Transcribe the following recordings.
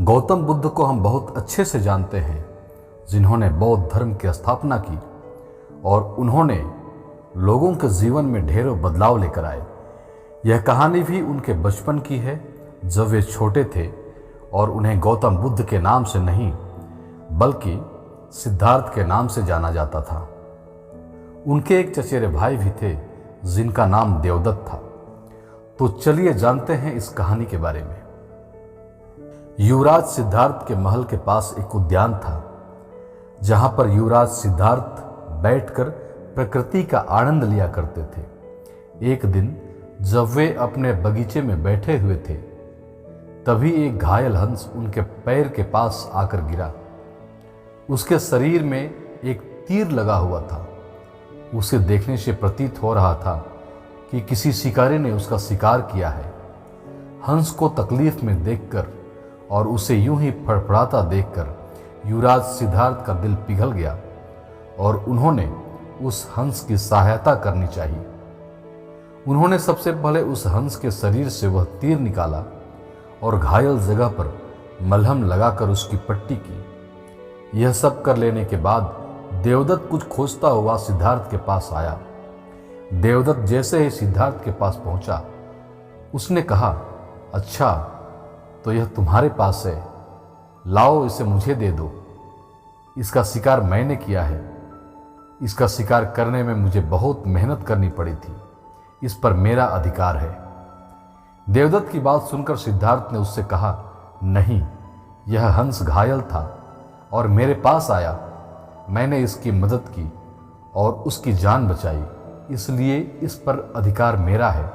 गौतम बुद्ध को हम बहुत अच्छे से जानते हैं, जिन्होंने बौद्ध धर्म की स्थापना की और उन्होंने लोगों के जीवन में ढेरों बदलाव लेकर आए। यह कहानी भी उनके बचपन की है, जब वे छोटे थे और उन्हें गौतम बुद्ध के नाम से नहीं बल्कि सिद्धार्थ के नाम से जाना जाता था। उनके एक चचेरे भाई भी थे जिनका नाम देवदत्त था। तो चलिए जानते हैं इस कहानी के बारे में। युवराज सिद्धार्थ के महल के पास एक उद्यान था, जहां पर युवराज सिद्धार्थ बैठकर प्रकृति का आनंद लिया करते थे। एक दिन जब वे अपने बगीचे में बैठे हुए थे, तभी एक घायल हंस उनके पैर के पास आकर गिरा। उसके शरीर में एक तीर लगा हुआ था। उसे देखने से प्रतीत हो रहा था कि किसी शिकारी ने उसका शिकार किया है। हंस को तकलीफ में देखकर और उसे यूं ही फड़फड़ाता देखकर युवराज सिद्धार्थ का दिल पिघल गया और उन्होंने उस हंस की सहायता करनी चाहिए। उन्होंने सबसे पहले उस हंस के शरीर से वह तीर निकाला और घायल जगह पर मलहम लगाकर उसकी पट्टी की। यह सब कर लेने के बाद देवदत्त कुछ खोजता हुआ सिद्धार्थ के पास आया। देवदत्त जैसे ही सिद्धार्थ के पास पहुंचा, उसने कहा, अच्छा तो यह तुम्हारे पास है, लाओ इसे मुझे दे दो। इसका शिकार मैंने किया है। इसका शिकार करने में मुझे बहुत मेहनत करनी पड़ी थी। इस पर मेरा अधिकार है। देवदत्त की बात सुनकर सिद्धार्थ ने उससे कहा, नहीं, यह हंस घायल था और मेरे पास आया। मैंने इसकी मदद की और उसकी जान बचाई, इसलिए इस पर अधिकार मेरा है।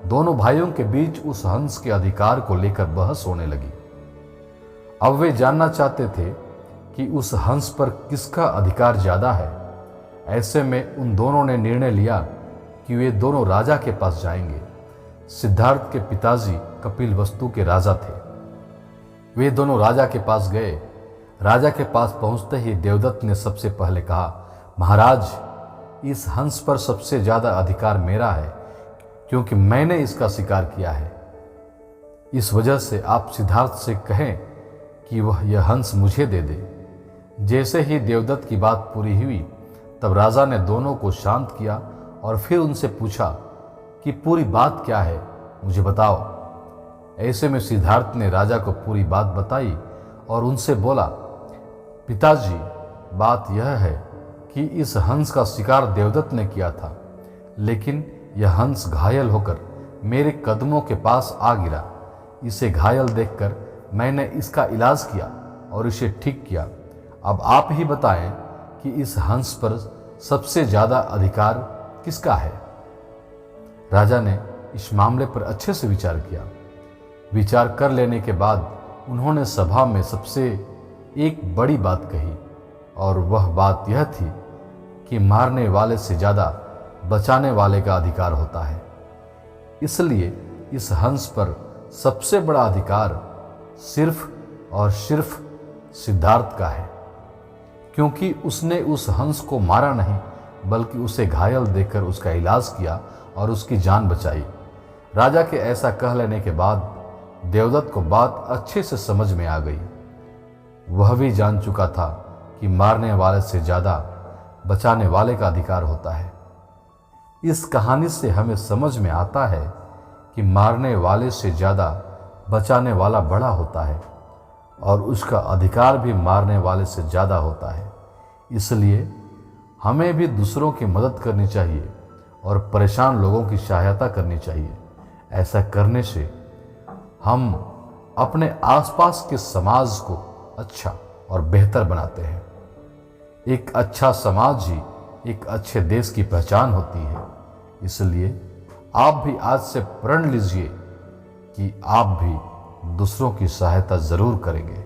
दोनों भाइयों के बीच उस हंस के अधिकार को लेकर बहस होने लगी। अब वे जानना चाहते थे कि उस हंस पर किसका अधिकार ज्यादा है। ऐसे में उन दोनों ने निर्णय लिया कि वे दोनों राजा के पास जाएंगे। सिद्धार्थ के पिताजी कपिलवस्तु के राजा थे। वे दोनों राजा के पास गए। राजा के पास पहुंचते ही देवदत्त ने सबसे पहले कहा, महाराज, इस हंस पर सबसे ज्यादा अधिकार मेरा है, क्योंकि मैंने इसका शिकार किया है। इस वजह से आप सिद्धार्थ से कहें कि वह यह हंस मुझे दे दे। जैसे ही देवदत्त की बात पूरी हुई, तब राजा ने दोनों को शांत किया और फिर उनसे पूछा कि पूरी बात क्या है, मुझे बताओ। ऐसे में सिद्धार्थ ने राजा को पूरी बात बताई और उनसे बोला, पिताजी, बात यह है कि इस हंस का शिकार देवदत्त ने किया था, लेकिन यह हंस घायल होकर मेरे कदमों के पास आ गिरा। इसे घायल देखकर मैंने इसका इलाज किया और इसे ठीक किया। अब आप ही बताएं कि इस हंस पर सबसे ज्यादा अधिकार किसका है। राजा ने इस मामले पर अच्छे से विचार किया। विचार कर लेने के बाद उन्होंने सभा में सबसे एक बड़ी बात कही, और वह बात यह थी कि मारने वाले से ज्यादा बचाने वाले का अधिकार होता है। इसलिए इस हंस पर सबसे बड़ा अधिकार सिर्फ और सिर्फ सिद्धार्थ का है, क्योंकि उसने उस हंस को मारा नहीं, बल्कि उसे घायल देखकर उसका इलाज किया और उसकी जान बचाई। राजा के ऐसा कह लेने के बाद देवदत्त को बात अच्छे से समझ में आ गई। वह भी जान चुका था कि मारने वाले से ज्यादा बचाने वाले का अधिकार होता है। इस कहानी से हमें समझ में आता है कि मारने वाले से ज्यादा बचाने वाला बड़ा होता है और उसका अधिकार भी मारने वाले से ज्यादा होता है। इसलिए हमें भी दूसरों की मदद करनी चाहिए और परेशान लोगों की सहायता करनी चाहिए। ऐसा करने से हम अपने आसपास के समाज को अच्छा और बेहतर बनाते हैं। एक अच्छा समाज ही एक अच्छे देश की पहचान होती है। इसलिए आप भी आज से प्रण लीजिए कि आप भी दूसरों की सहायता जरूर करेंगे।